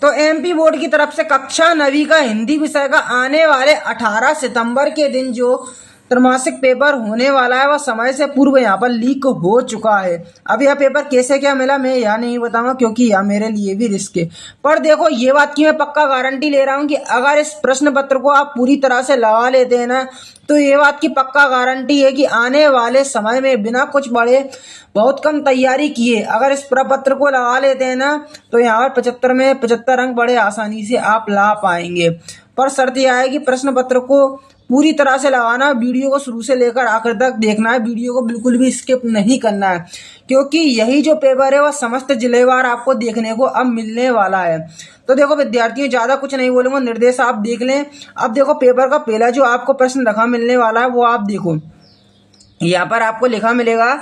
तो MP board की तरफ से कक्षा 9वीं का हिंदी विषय का आने वाले 18 सितंबर के दिन जो त्रैमासिक पेपर होने वाला है वह समय से पूर्व यहाँ पर लीक हो चुका है। अब यह पेपर कैसे क्या मिला मैं यह नहीं बताऊंगा, क्योंकि यह मेरे लिए भी रिस्क है। पर देखो ये बात की मैं पक्का गारंटी ले रहा हूँ कि अगर इस प्रश्न पत्र को आप पूरी तरह से लगा लेते हैं ना, तो ये बात की पक्का गारंटी है कि आने वाले समय में बिना कुछ बड़े बहुत कम तैयारी किए अगर इस प्रपत्र को लगा लेते हैं ना, तो यहाँ पर 75 में 75 अंक बड़े आसानी से आप ला पाएंगे। पर शर्त यह है कि प्रश्न पत्र को पूरी तरह से लगाना, वीडियो को शुरू से लेकर आखिर तक देखना है, वीडियो को बिल्कुल भी स्किप नहीं करना है, क्योंकि यही जो पेपर है वह समस्त जिलेवार आपको देखने को अब मिलने वाला है। तो देखो विद्यार्थियों, ज़्यादा कुछ नहीं बोलूँगा, निर्देश आप देख लें। अब देखो पेपर का पहला जो आपको प्रश्न रखा मिलने वाला है वो आप देखो, यहाँ पर आपको लिखा मिलेगा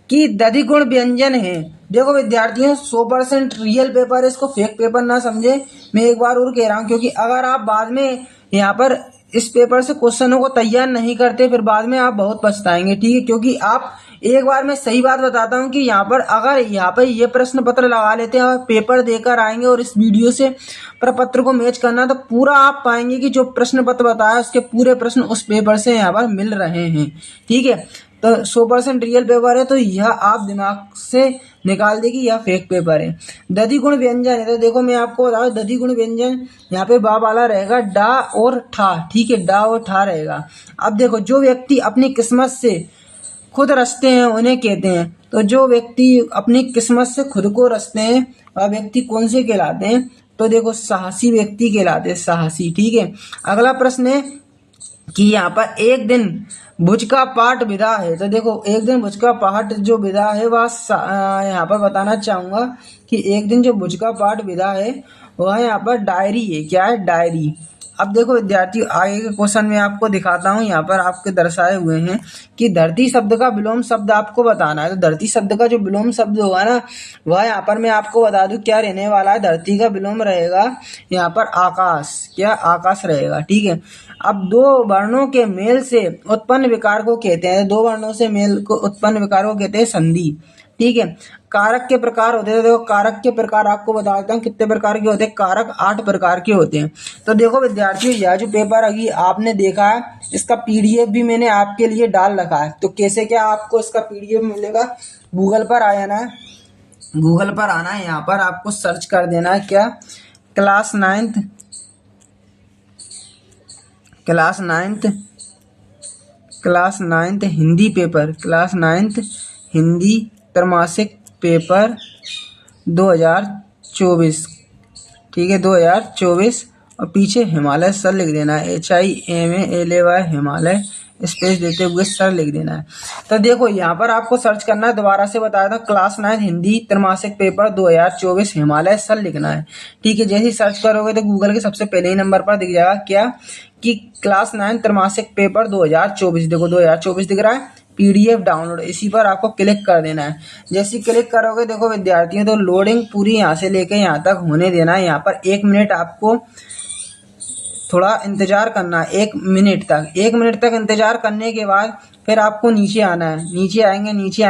कि दधिगुण व्यंजन है। देखो विद्यार्थियों, 100% रियल पेपर है, इसको फेक पेपर ना समझे। मैं एक बार और कह रहा हूँ, क्योंकि अगर आप बाद में यहाँ पर इस पेपर से क्वेश्चनों को तैयार नहीं करते फिर बाद में आप बहुत पछताएंगे, ठीक है। क्योंकि आप एक बार मैं सही बात बताता हूँ कि यहाँ पर अगर यहाँ पर ये प्रश्न पत्र लगा लेते हैं और पेपर देकर आएंगे और इस वीडियो से प्रपत्र को मैच करना, तो पूरा आप पाएंगे कि जो प्रश्न पत्र बताया उसके पूरे प्रश्न उस पेपर से यहाँ पर मिल रहे हैं, ठीक है। तो 100% रियल पेपर है, तो यह आप दिमाग से निकाल दे कि यह फेक पेपर है। दधिगुण व्यंजन है, तो देखो मैं आपको बता दूं, दधिगुण व्यंजन यहाँ पे बा वाला रहेगा, डा और ठा, ठीक है, डा और ठा रहेगा। अब देखो, जो व्यक्ति अपनी किस्मत से खुद रचते हैं उन्हें कहते हैं। तो जो व्यक्ति अपनी किस्मत से खुद को रचते हैं वह व्यक्ति कौन से कहलाते हैं? तो देखो साहसी व्यक्ति कहलाते हैं, साहसी, ठीक है। अगला प्रश्न है कि यहाँ पर एक दिन भुज का पाठ विदा है। तो देखो एक दिन भुज का पाठ जो विदा है वह यहाँ पर बताना चाहूंगा कि एक दिन जो भुज का पाठ विदा है वह यहाँ पर डायरी है। क्या है? डायरी। अब देखो विद्यार्थी, आगे के क्वेश्चन में आपको दिखाता हूँ, यहाँ पर आपके दर्शाए हुए हैं कि धरती शब्द का विलोम शब्द आपको बताना है। तो धरती शब्द का जो विलोम शब्द होगा ना, वह यहाँ पर मैं आपको बता दूं क्या रहने वाला है। धरती का विलोम रहेगा यहाँ पर आकाश। क्या? आकाश रहेगा, ठीक है। अब दो वर्णों के मेल से उत्पन्न विकार को कहते हैं, दो वर्णों से मेल को उत्पन्न विकार को कहते हैं संधि, ठीक है। कारक के प्रकार होते हैं, देखो कारक के प्रकार आपको बता देता हूँ कितने प्रकार के होते हैं। कारक 8 प्रकार के होते हैं। तो देखो विद्यार्थियों, यह जो पेपर अभी आपने देखा है इसका पीडीएफ भी मैंने आपके लिए डाल रखा है। तो कैसे क्या आपको इसका पीडीएफ मिलेगा? गूगल पर आ जाना है, गूगल पर आना है, यहाँ पर आपको सर्च कर देना है क्या, class ninth Hindi paper, class 9th Hindi त्रैमासिक पेपर 2024, ठीक है, 2024। और पीछे हिमालय सर लिख देना है, HIMALAY हिमालय स्पेस देते हुए सर लिख देना है। तो देखो यहाँ पर आपको सर्च करना है, दोबारा से बताया था, क्लास 9 हिंदी त्रैमासिक पेपर 2024 हिमालय सर लिखना है, ठीक है। जैसे ही सर्च करोगे तो गूगल के सबसे पहले ही नंबर पर दिख जाएगा क्या कि क्लास 9 त्रैमासिक पेपर 2024। देखो 2024 दिख रहा है, पीडीएफ डाउनलोड, इसी पर आपको क्लिक कर देना है। जैसे ही क्लिक करोगे देखो विद्यार्थियों, तो लोडिंग पूरी यहाँ से लेके यहाँ तक होने देना है। यहाँ पर 1 मिनट आपको थोड़ा इंतजार करना है, 1 मिनट तक इंतजार करने के बाद फिर आपको नीचे आना है। नीचे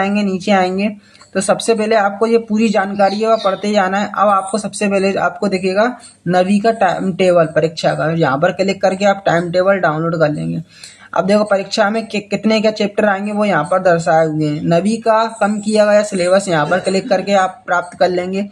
आएंगे तो सबसे पहले आपको ये पूरी जानकारी है वह पढ़ते जाना है। अब आपको सबसे पहले आपको दिखेगा 9वीं का टाइम टेबल परीक्षा का, यहाँ पर क्लिक करके आप टाइम टेबल डाउनलोड कर लेंगे। अब देखो परीक्षा में कितने क्या चैप्टर आएंगे वो यहाँ पर दर्शाए हुए हैं। 9वीं का कम किया गया सिलेबस यहाँ पर क्लिक करके आप प्राप्त कर लेंगे,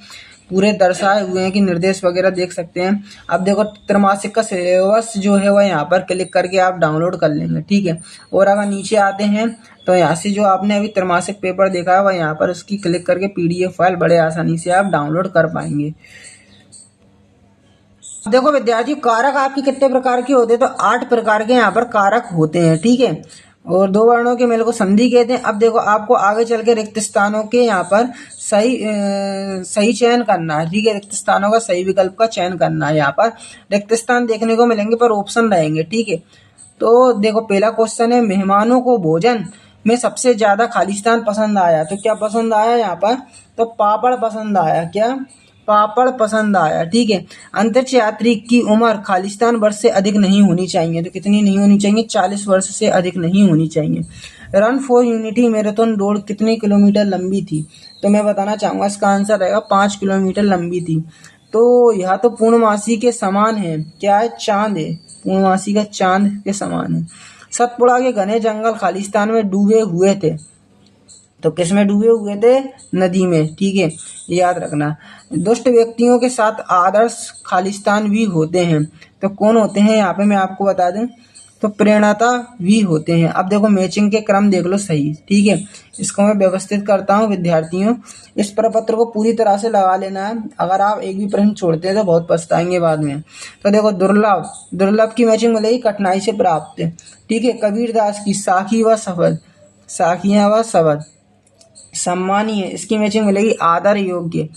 पूरे दर्शाए हुए हैं कि निर्देश वगैरह देख सकते हैं। अब देखो त्रैमासिक का सिलेबस जो है वह यहाँ पर क्लिक करके आप डाउनलोड कर लेंगे, ठीक है। और अगर नीचे आते हैं तो यहाँ से जो आपने अभी त्रैमासिक पेपर देखा है वह यहाँ पर उसकी क्लिक करके पीडीएफ फाइल बड़े आसानी से आप डाउनलोड कर पाएंगे। देखो विद्यार्थी, कारक आपके कितने प्रकार के होते हैं? तो 8 प्रकार के यहाँ पर कारक होते हैं, ठीक है। और दो वर्णों के मेल को संधि कहते हैं। अब देखो आपको आगे चल के रिक्त स्थानों के यहाँ पर सही चयन करना है, ठीक है। रिक्त स्थानों का सही विकल्प का चयन करना है। यहाँ पर रिक्त स्थान देखने को मिलेंगे पर ऑप्शन रहेंगे, ठीक है। तो देखो पहला क्वेश्चन है, मेहमानों को भोजन में सबसे ज्यादा खालिस्तान पसंद आया। तो क्या पसंद आया यहाँ पर? तो पापड़ पसंद आया। क्या? पापड़ पसंद आया, ठीक है। अंतरिक्ष यात्री की उम्र खालिस्तान वर्ष से अधिक नहीं होनी चाहिए। तो कितनी नहीं होनी चाहिए? 40 वर्ष से अधिक नहीं होनी चाहिए। रन फॉर यूनिटी मैराथन दौड़ कितने किलोमीटर लंबी थी? तो मैं बताना चाहूंगा इसका आंसर रहेगा 5 किलोमीटर लंबी थी। तो यह तो पूर्णमासी के समान है। क्या है? चांद है, पूर्णमासी का चांद के समान है। सतपुड़ा के घने जंगल खालिस्तान में डूबे हुए थे। तो किस में डूबे हुए थे? नदी में। ठीक है, याद रखना। दुष्ट व्यक्तियों के साथ आदर्श खालिस्तान भी होते हैं। तो कौन होते हैं यहाँ पे मैं आपको बता दूं, तो प्रेरणाता भी होते हैं। अब देखो मैचिंग के क्रम देख लो सही। ठीक है, इसको मैं व्यवस्थित करता हूँ विद्यार्थियों। इस प्रपत्र को पूरी तरह से लगा लेना है। अगर आप एक भी प्रश्न छोड़ते हैं तो बहुत पछताएंगे बाद में। तो देखो दुर्लभ, दुर्लभ की मैचिंग मिलेगी कठिनाई से प्राप्त। ठीक है, कबीरदास की साखी व शब्द, साखियाँ व शब्द। सम्मानीय, इसकी मैचिंग मिलेगी आदर योग्य।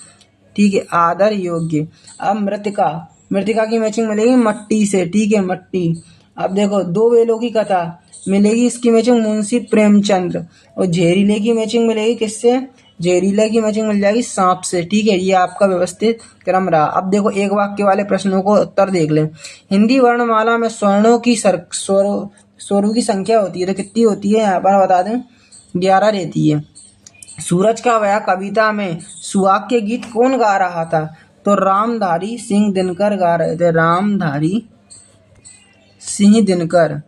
ठीक है, आदर योग्य। अब मृतिका, मृतिका की मैचिंग मिलेगी मट्टी से। ठीक है, मट्टी। अब देखो दो बेलों की कथा मिलेगी, इसकी मैचिंग मुंशी प्रेमचंद्र। और जहरीले की मैचिंग मिलेगी किससे? जहरीले की मैचिंग मिल जाएगी सांप से। ठीक है, ये आपका व्यवस्थित क्रम रहा। अब देखो एक वाक्य वाले प्रश्नों को उत्तर देख लें। हिंदी वर्णमाला में स्वर्णों की स्वरों की संख्या होती है तो कितनी होती है? यहाँ पर बता दें 11 रहती है। सूरज का वह कविता में सुहाग के गीत कौन गा रहा था? तो रामधारी सिंह दिनकर गा रहे थे। रामधारी सिंह दिनकर,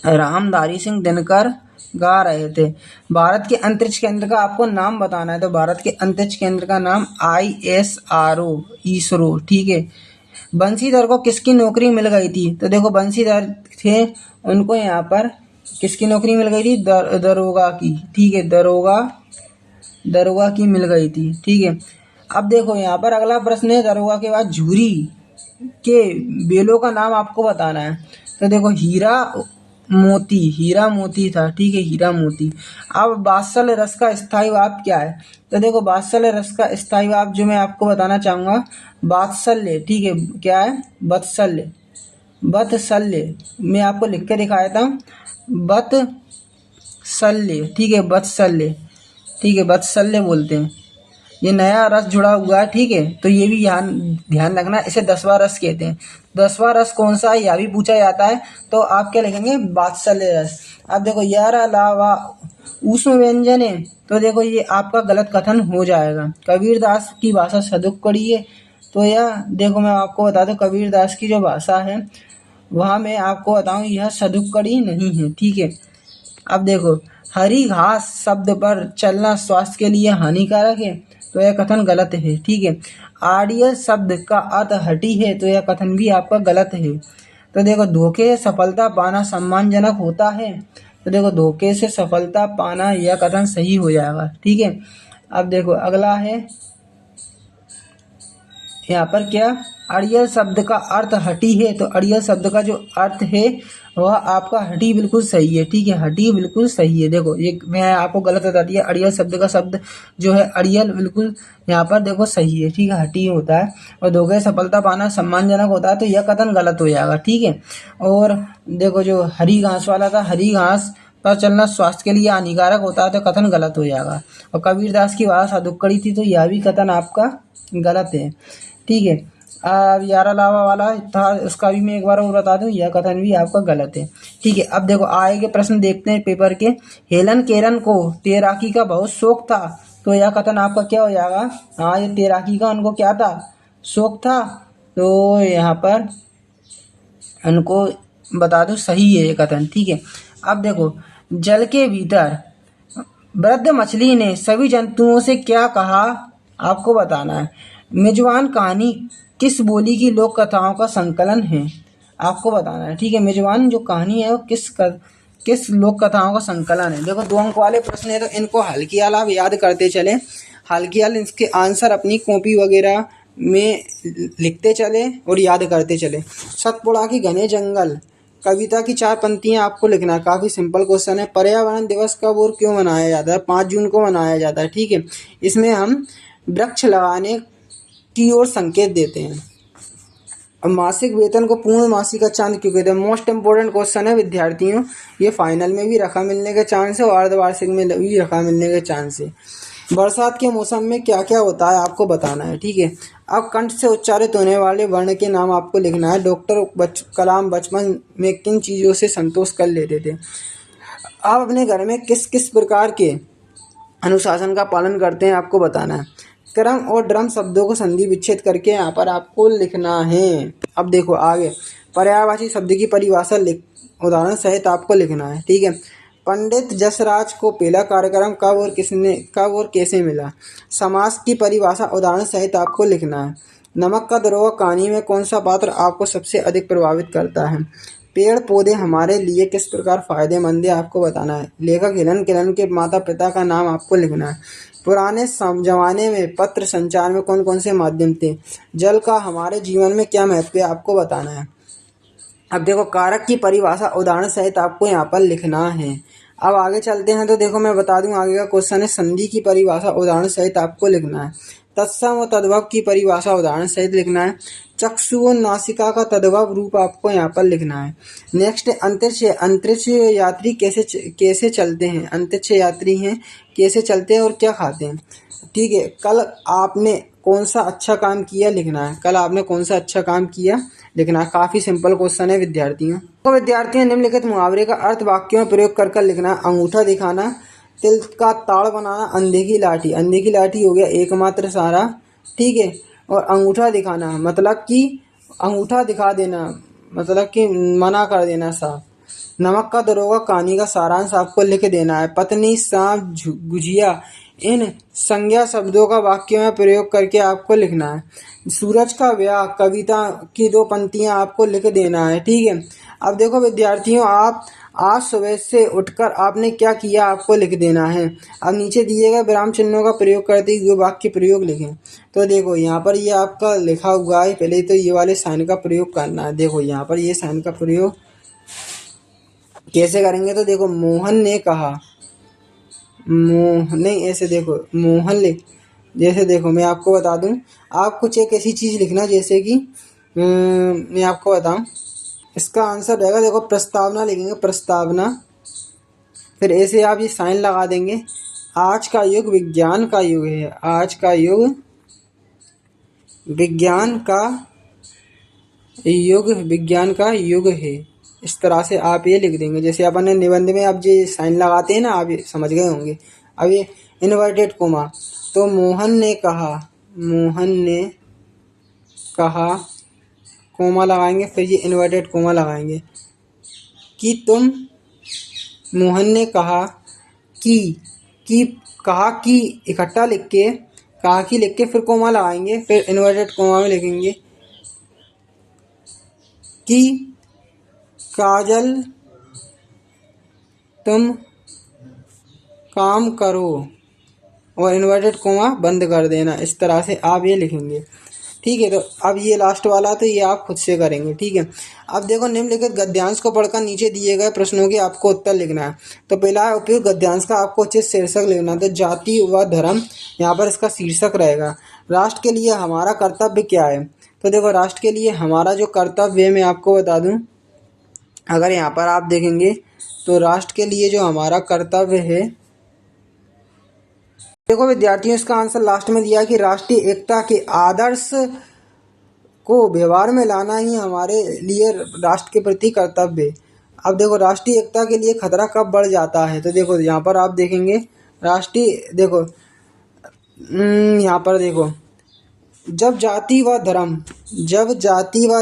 रामधारी सिंह दिनकर गा रहे थे। भारत के अंतरिक्ष केंद्र का आपको नाम बताना है। तो भारत के अंतरिक्ष केंद्र का नाम ISRO, इसरो। ठीक है, बंशीधर को किसकी नौकरी मिल गई थी? तो देखो बंशीधर थे, उनको यहाँ पर किसकी नौकरी मिल गई थी? दरोगा की। ठीक है, दरोगा की मिल गई थी। ठीक है, अब देखो यहाँ पर अगला प्रश्न है दरोगा के बाद झूरी के बेलों का नाम आपको बताना है। तो देखो हीरा मोती, हीरा मोती था। ठीक है, हीरा मोती। अब वात्सल्य रस का स्थायी भाव क्या है? तो देखो वात्सल्य रस का स्थायी भाव जो मैं आपको बताना चाहूंगा, वात्सल्य। ठीक है, क्या है? वत्सल्य, वत्सल्य। मैं आपको लिख के दिखा देता हूँ, वत्सल्य। ठीक है, वत्सल्य। ठीक है, वत्सल्य बोलते हैं। ये नया रस जुड़ा हुआ है। ठीक है, तो ये भी ध्यान रखना, इसे 10वां रस कहते हैं। 10वां रस कौन सा है यह भी पूछा जाता है। तो आप क्या लिखेंगे? वात्सल्य रस। अब देखो यार अलावा ऊष्म व्यंजन है, तो देखो ये आपका गलत कथन हो जाएगा। कबीरदास की भाषा सदुक्कड़ी है, तो यह देखो मैं आपको बता दूं कबीरदास की जो भाषा है वहाँ मैं आपको बताऊं यह सदुक्कड़ी नहीं है। ठीक है, अब देखो हरी घास शब्द पर चलना स्वास्थ्य के लिए हानिकारक है, तो यह कथन गलत है। ठीक है, आड़ियल शब्द का अर्थ हटी है, तो यह कथन भी आपका गलत है। तो देखो धोखे से सफलता पाना सम्मानजनक होता है, तो देखो धोखे से सफलता पाना यह कथन सही हो जाएगा। ठीक है, अब देखो अगला है यहाँ पर क्या? अड़ियल शब्द का अर्थ हटी है, तो अड़ियल शब्द का जो अर्थ है वह आपका हटी बिल्कुल सही है। ठीक है, हटी बिल्कुल सही है। देखो ये मैं आपको गलत बता दिया, अड़ियल शब्द का शब्द जो है अड़ियल बिल्कुल यहाँ पर देखो सही है। ठीक है, हटी होता है। और धोखे सफलता पाना सम्मानजनक होता है, तो यह कथन गलत हो जाएगा। ठीक है, और देखो जो हरी घास वाला था, हरी घास पर चलना स्वास्थ्य के लिए हानिकारक होता है, तो कथन गलत हो जाएगा। और कबीरदास की भाषा सदुक्कड़ी थी, तो यह भी कथन आपका गलत है। ठीक है, अब यारा लावा वाला था, उसका भी मैं एक बार और बता दूं, यह कथन भी आपका गलत है। ठीक है, अब देखो आगे के प्रश्न देखते हैं पेपर के। हेलन केरन को तैराकी का बहुत शौक था, तो यह कथन आपका क्या हो जाएगा? हाँ, ये तैराकी का उनको क्या था? शौक था। तो यहाँ पर उनको बता दो सही है ये कथन। ठीक है, अब देखो जल के भीतर वृद्ध मछली ने सभी जंतुओं से क्या कहा आपको बताना है। मेजबान कहानी किस बोली की लोक कथाओं का संकलन है आपको बताना है। ठीक है, मेजबान जो कहानी है वो किस लोक कथाओं का संकलन है। देखो 2 अंक वाले प्रश्न है, तो इनको हल्की आप याद करते चले। हल्की इसके आंसर अपनी कॉपी वगैरह में लिखते चले और याद करते चले। सतपुड़ा की घने जंगल कविता की 4 पंक्तियां आपको लिखना। काफ़ी सिंपल क्वेश्चन है। पर्यावरण दिवस कब और क्यों मनाया जाता है? 5 जून को मनाया जाता है। ठीक है, इसमें हम वृक्ष लगाने की ओर संकेत देते हैं। अब मासिक वेतन को पूर्ण मासिक का चांद क्यों कहते हैं? मोस्ट इंपोर्टेंट क्वेश्चन है विद्यार्थियों, ये फाइनल में भी रखा मिलने के चांस है और अर्धवार्षिक में भी रखा मिलने के चांस है। बरसात के मौसम में क्या क्या होता है आपको बताना है। ठीक है, अब कंठ से उच्चारित होने वाले वर्ण के नाम आपको लिखना है। डॉक्टर कलाम बचपन में किन चीज़ों से संतोष कर लेते थे? आप अपने घर में किस किस प्रकार के अनुशासन का पालन करते हैं आपको बताना है। क्रम और ड्रम शब्दों को संधि विच्छेद करके यहाँ पर आपको लिखना है। अब देखो आगे पर्यायवाची शब्द की परिभाषा उदाहरण सहित आपको लिखना है। ठीक है। पंडित जसराज को पहला कार्यक्रम कब और कैसे मिला? समास की परिभाषा उदाहरण सहित आपको लिखना है। नमक का द्रोह कहानी में कौन सा पात्र आपको सबसे अधिक प्रभावित करता है? पेड़ पौधे हमारे लिए किस प्रकार फायदेमंद है आपको बताना है। लेखक हेलन केलन के माता पिता का नाम आपको लिखना है। पुराने जमाने में पत्र संचार में कौन कौन से माध्यम थे? जल का हमारे जीवन में क्या महत्व है आपको बताना है। अब देखो कारक की परिभाषा उदाहरण सहित आपको यहाँ पर लिखना है। अब आगे चलते हैं तो देखो मैं बता दूं आगे का क्वेश्चन है संधि की परिभाषा उदाहरण सहित आपको लिखना है। तत्सम और तद्भव की परिभाषा उदाहरण सहित लिखना है। चक्षु और नासिका का तद्भव रूप आपको यहाँ पर लिखना है। नेक्स्ट अंतरिक्ष यात्री कैसे चलते हैं? अंतरिक्ष यात्री हैं कैसे चलते हैं और क्या खाते हैं? ठीक है। कल आपने कौन सा अच्छा काम किया लिखना है। कल आपने कौन सा अच्छा काम किया लिखना है। काफी सिंपल क्वेश्चन है विद्यार्थियों। तो विद्यार्थियों निम्नलिखित मुहावरे का अर्थ वाक्यों में प्रयोग कर लिखना है। अंगूठा दिखाना, तिल का ताड़ बनाना, अंधे की लाठी। अंधे की लाठी हो गया एकमात्र सहारा। ठीक है। और अंगूठा दिखाना मतलब कि अंगूठा दिखा देना मतलब कि मना कर देना साफ। नमक का दरोगा कहानी का सारांश आपको लिख देना है। पत्नी, सांप, गुजिया इन संज्ञा शब्दों का वाक्य में प्रयोग करके आपको लिखना है। सूरज का ब्याह कविता की 2 पंक्तियां आपको लिख देना है। ठीक है। अब देखो विद्यार्थियों आप आज सुबह से उठकर आपने क्या किया आपको लिख देना है। अब नीचे दिए गए विराम चिन्हों का प्रयोग करते हुए वाक्य प्रयोग लिखें। तो देखो यहाँ पर ये आपका लिखा हुआ है। पहले तो ये वाले साइन का प्रयोग करना है। देखो यहाँ पर ये साइन का प्रयोग कैसे करेंगे तो देखो मोहन ने कहा, नहीं ऐसे देखो मोहन ले, जैसे देखो मैं आपको बता दूं आप कुछ एक ऐसी चीज़ लिखना जैसे कि मैं आपको बताऊं इसका आंसर रहेगा। देखो प्रस्तावना लिखेंगे, प्रस्तावना। फिर ऐसे आप ये साइन लगा देंगे। आज का युग विज्ञान का युग है। आज का युग विज्ञान का युग है। इस तरह से आप ये लिख देंगे। जैसे अपन ने निबंध में आप ये साइन लगाते हैं ना, आप ये समझ गए होंगे। अब ये इन्वर्टेड कोमा, तो मोहन ने कहा कोमा लगाएंगे, फिर ये इन्वर्टेड कोमा लगाएंगे कि तुम, मोहन ने कहा कि इकट्ठा लिख के कहा कि लिख के फिर कोमा लगाएंगे, फिर इन्वर्टेड कोमा में लिखेंगे कि काजल तुम काम करो और इन्वर्टेड कोमा बंद कर देना। इस तरह से आप ये लिखेंगे। ठीक है। तो अब ये लास्ट वाला तो ये आप खुद से करेंगे। ठीक है। अब देखो निम्नलिखित गद्यांश को पढ़कर नीचे दिए गए प्रश्नों के आपको उत्तर लिखना है। तो पहला है उपयुक्त गद्यांश का आपको उचित शीर्षक लिखना है। तो जाति व धर्म यहाँ पर इसका शीर्षक रहेगा। राष्ट्र के लिए हमारा कर्तव्य क्या है? तो देखो राष्ट्र के लिए हमारा जो कर्तव्य है मैं आपको बता दूं, अगर यहाँ पर आप देखेंगे तो राष्ट्र के लिए जो हमारा कर्तव्य है, देखो विद्यार्थियों इसका आंसर लास्ट में दिया है कि राष्ट्रीय एकता के आदर्श को व्यवहार में लाना ही हमारे लिए राष्ट्र के प्रति कर्तव्य है। अब देखो राष्ट्रीय एकता के लिए खतरा कब बढ़ जाता है? तो देखो यहाँ पर आप देखेंगे राष्ट्रीय, देखो यहाँ पर देखो जब जाति व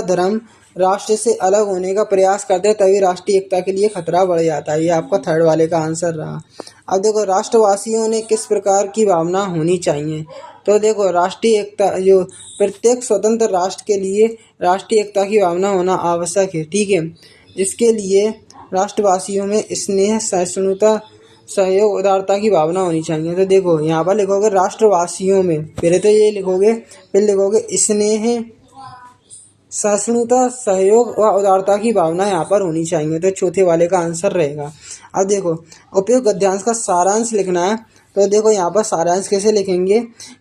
धर्म राष्ट्र से अलग होने का प्रयास करते हैं तभी राष्ट्रीय एकता के लिए खतरा बढ़ जाता है। ये आपका थर्ड वाले का आंसर रहा। अब देखो राष्ट्रवासियों ने किस प्रकार की भावना होनी चाहिए? तो देखो राष्ट्रीय एकता, जो प्रत्येक स्वतंत्र राष्ट्र के लिए राष्ट्रीय एकता की भावना होना आवश्यक है। ठीक है। इसके लिए राष्ट्रवासियों में स्नेह, सहिष्णुता, सहयोग, उदारता की भावना होनी चाहिए। तो देखो यहाँ पर लिखोगे राष्ट्रवासियों में, पहले तो ये लिखोगे, फिर लिखोगे स्नेह, सहिष्णुता, सहयोग व उदारता की भावना यहाँ पर होनी चाहिए। तो चौथे वाले का आंसर रहेगा। अब देखो उपयुक्त गद्यांश का सारांश लिखना है। तो देखो यहाँ पर सारांश कैसे लिखेंगे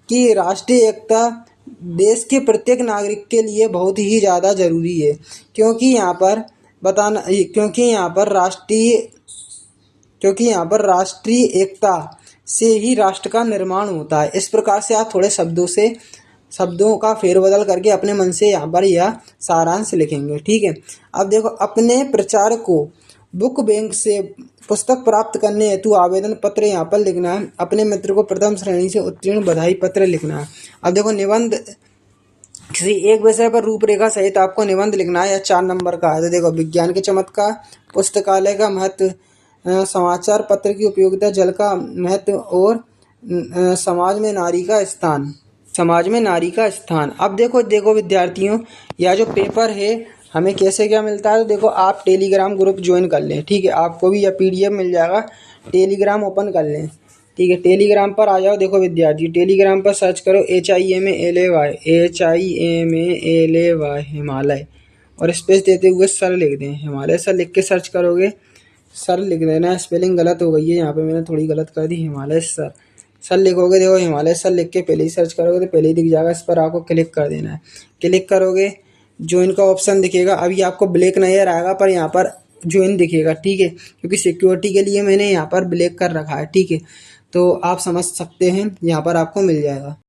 कि राष्ट्रीय एकता देश के प्रत्येक नागरिक के लिए बहुत ही ज़्यादा ज़रूरी है, क्योंकि यहाँ पर राष्ट्रीय एकता से ही राष्ट्र का निर्माण होता है। इस प्रकार से आप थोड़े शब्दों का फेरबदल करके अपने मन से यहाँ पर यह सारांश लिखेंगे। ठीक है। अब देखो अपने प्रचार को बुक बैंक से पुस्तक प्राप्त करने हेतु आवेदन पत्र यहाँ पर लिखना है। अपने मित्र को प्रथम श्रेणी से उत्तीर्ण बधाई पत्र लिखना है। अब देखो निबंध किसी एक विषय पर रूपरेखा सहित आपको निबंध लिखना है या 4 नंबर का है। तो देखो विज्ञान के चमत्कार, पुस्तकालय का महत्व, समाचार पत्र की उपयोगिता, जल का महत्व और समाज में नारी का स्थान। समाज में नारी का स्थान। अब देखो विद्यार्थियों, यह जो पेपर है हमें कैसे क्या मिलता है। तो देखो आप टेलीग्राम ग्रुप ज्वाइन कर लें, ठीक है। आपको भी यह PDF मिल जाएगा, टेलीग्राम ओपन कर लें, ठीक है। टेलीग्राम पर आ जाओ। देखो विद्यार्थी, टेलीग्राम पर सर्च करो HIMALY हिमालय और स्पेस देते हुए सर लिख दें, हिमालय सर लिख के सर्च करोगे। सर लिख देना, स्पेलिंग गलत हो गई है यहाँ पे, मैंने थोड़ी गलत कर दी। हिमालय सर सर लिखोगे, देखो हिमालय सर लिख के पहले ही सर्च करोगे तो पहले ही दिख जाएगा। इस पर आपको क्लिक कर देना है। क्लिक करोगे, ज्वाइन का ऑप्शन दिखेगा। अभी आपको ब्लैक नजर आएगा पर यहाँ पर ज्वाइन दिखेगा, ठीक है, क्योंकि सिक्योरिटी के लिए मैंने यहाँ पर ब्लैक कर रखा है, ठीक है। तो आप समझ सकते हैं, यहाँ पर आपको मिल जाएगा।